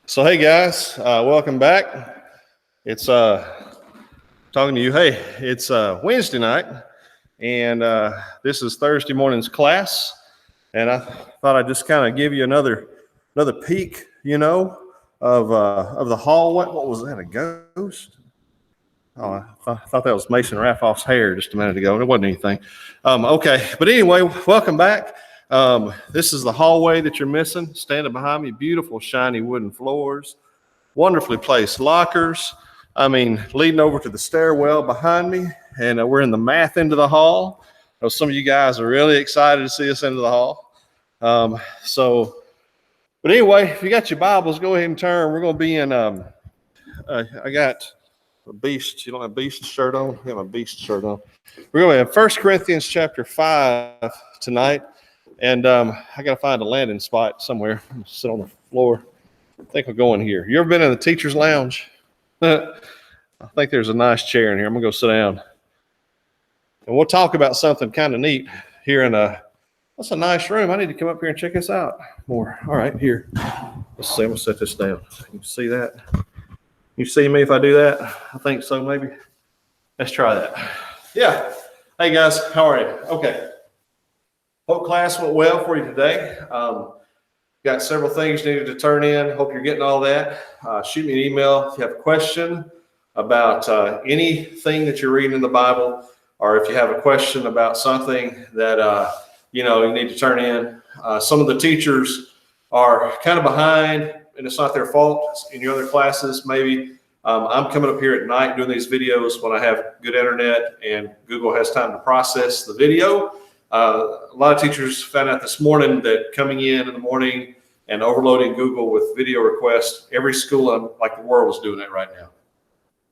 So hey guys, welcome back. It's talking to you. Hey, it's Wednesday night, and this is Thursday morning's class. And I thought I'd just kind of give you another peek, of the hallway. What was that? A ghost? Oh, I thought that was Mason Raffoff's hair just a minute ago. It wasn't anything. Okay, but anyway, welcome back. This is the hallway that you're missing. Standing behind me, beautiful shiny wooden floors, wonderfully placed lockers. Leading over to the stairwell behind me, and we're in the math end of the hall. I know some of you guys are really excited to see us into the hall. But anyway, if you got your Bibles, go ahead and turn. We're going to be in. I got a beast. You don't have a beast shirt on? I got my beast shirt on. We're going to have 1 Corinthians chapter 5 tonight. And I got to find a landing spot somewhere. I'm going to sit on the floor. I think we'll go in here. You ever been in the teacher's lounge? I think there's a nice chair in here. I'm going to go sit down. And we'll talk about something kind of neat here that's a nice room. I need to come up here and check this out more. All right, here. Let's see. I'm going to set this down. You see that? You see me if I do that? I think so, maybe. Let's try that. Yeah. Hey, guys. How are you? Okay. Hope class went well for you today. Got several things needed to turn in. Hope you're getting all that. Shoot me an email if you have a question about anything that you're reading in the Bible, or if you have a question about something that you need to turn in. Some of the teachers are kind of behind, and it's not their fault. In your other classes, maybe. I'm coming up here at night doing these videos when I have good internet and Google has time to process the video. A lot of teachers found out this morning that coming in the morning and overloading Google with video requests, every school like the world is doing it right now.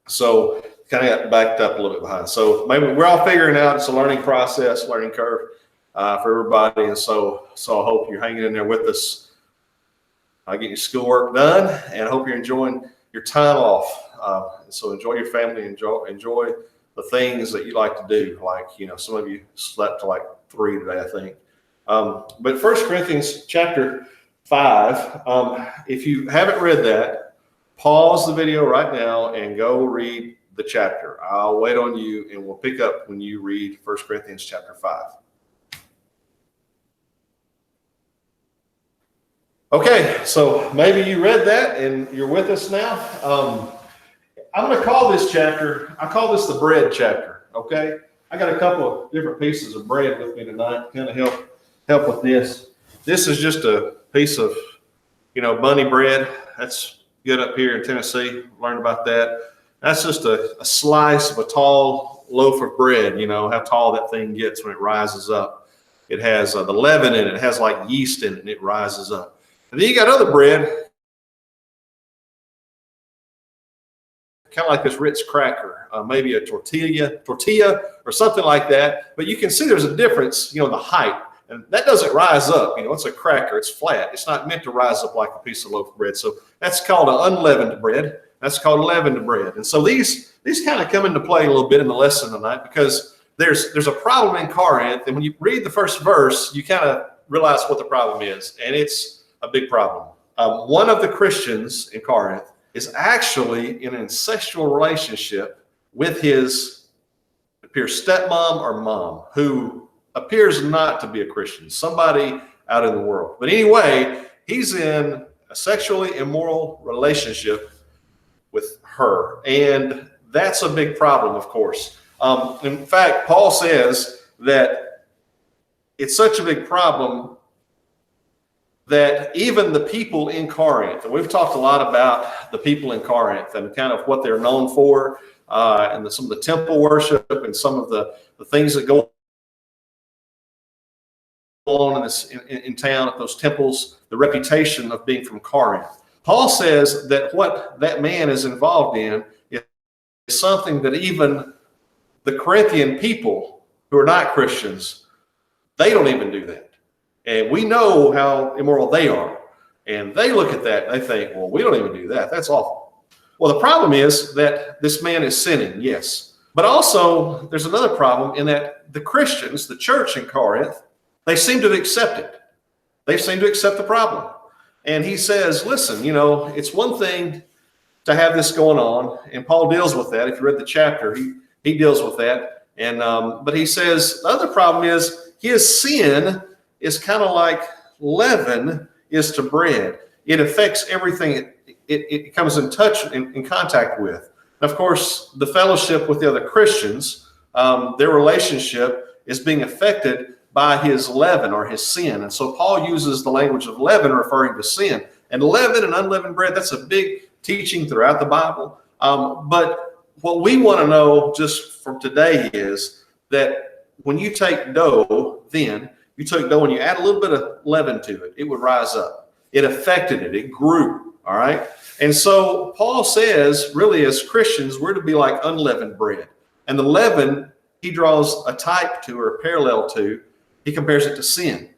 So kind of got backed up a little bit behind. So maybe we're all figuring out it's a learning process, learning curve for everybody. And so I hope you're hanging in there with us. I'll get your schoolwork done, and I hope you're enjoying your time off. So enjoy your family, enjoy the things that you like to do. Like, some of you slept till like 3 today, I think. But 1 Corinthians chapter 5, if you haven't read that, pause the video right now and go read the chapter. I'll wait on you, and we'll pick up when you read 1 Corinthians chapter 5. Okay, so maybe you read that and you're with us now. I'm going to call this chapter, I call this the bread chapter, okay? I got a couple of different pieces of bread with me tonight to kind of help with this. This is just a piece of, bunny bread. That's good up here in Tennessee. Learned about that. That's just a slice of a tall loaf of bread, how tall that thing gets when it rises up. It has the leaven in it. It has like yeast in it, and it rises up. And then you got other bread, kind of like this Ritz cracker, maybe a tortilla or something like that. But you can see there's a difference, the height. And that doesn't rise up. It's a cracker. It's flat. It's not meant to rise up like a piece of loaf of bread. So that's called an unleavened bread. That's called leavened bread. And so these kind of come into play a little bit in the lesson tonight, because there's a problem in Corinth. And when you read the first verse, you kind of realize what the problem is. And it's a big problem. One of the Christians in Corinth is actually in an incestual relationship with his stepmom or mom, who appears not to be a Christian, somebody out in the world. But anyway, he's in a sexually immoral relationship with her. And that's a big problem, of course. In fact, Paul says that it's such a big problem that even the people in Corinth, and we've talked a lot about the people in Corinth and kind of what they're known for, and some of the temple worship and some of the things that go on in town at those temples, the reputation of being from Corinth. Paul says that what that man is involved in is something that even the Corinthian people who are not Christians, they don't even do that. And we know how immoral they are. And they look at that and they think, well, we don't even do that. That's awful. Well, the problem is that this man is sinning, yes. But also, there's another problem in that the Christians, the church in Corinth, they seem to accept it. They seem to accept the problem. And he says, listen, it's one thing to have this going on, and Paul deals with that. If you read the chapter, he deals with that. And but he says the other problem is his sin is kind of like leaven is to bread. It affects everything it comes in touch, in contact with. And of course, the fellowship with the other Christians, their relationship is being affected by his leaven or his sin. And so Paul uses the language of leaven referring to sin. And leaven and unleavened bread, that's a big teaching throughout the Bible. But what we want to know just from today is that when you take dough, then you take dough and you add a little bit of leaven to it, it would rise up. It affected it. It grew. All right. And so Paul says, really, as Christians, we're to be like unleavened bread. And the leaven, he draws a type to or a parallel to. He compares it to sin.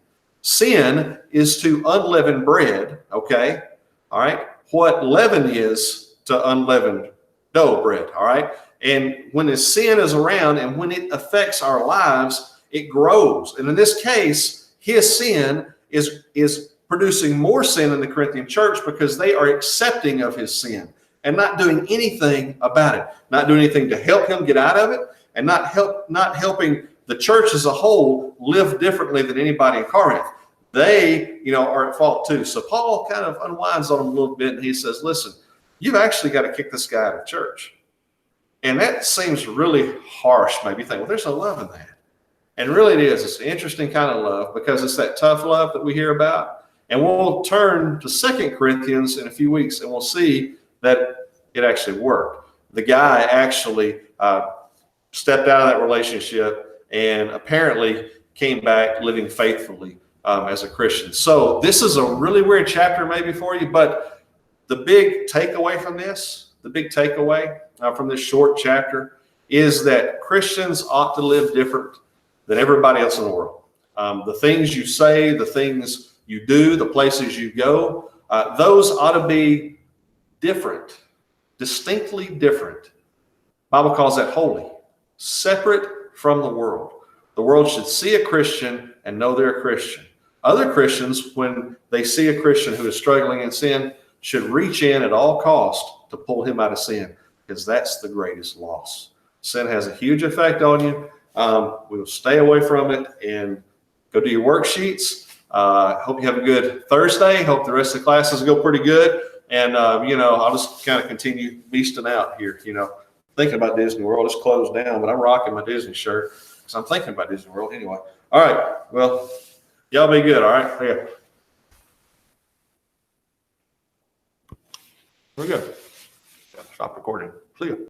Sin is to unleavened bread. Okay. All right. What leaven is to unleavened dough bread. All right. And when the sin is around and when it affects our lives, it grows. And in this case, his sin is producing more sin in the Corinthian church because they are accepting of his sin and not doing anything about it, not doing anything to help him get out of it, and not helping the church as a whole live differently than anybody in Corinth. They, are at fault too. So Paul kind of unwinds on them a little bit, and he says, listen, you've actually got to kick this guy out of church. And that seems really harsh. Maybe you think, well, there's no love in that. And really it is. It's an interesting kind of love because it's that tough love that we hear about. And we'll turn to 2 Corinthians in a few weeks, and we'll see that it actually worked. The guy actually stepped out of that relationship and apparently came back living faithfully as a Christian. So this is a really weird chapter maybe for you, but the big takeaway from this, from this short chapter is that Christians ought to live different than everybody else in the world. The things you say, the things you do, the places you go, those ought to be different, distinctly different. The Bible calls that holy, separate from the world. The world should see a Christian and know they're a Christian. Other Christians, when they see a Christian who is struggling in sin, should reach in at all cost to pull him out of sin, because that's the greatest loss. Sin has a huge effect on you. We'll stay away from it and go do your worksheets. Hope you have a good Thursday. Hope the rest of the classes go pretty good. And, I'll just kind of continue beasting out here, thinking about Disney World. It's closed down, but I'm rocking my Disney shirt because I'm thinking about Disney World anyway. All right. Well, y'all be good. All right. Yeah. We're good. Stop recording. See you.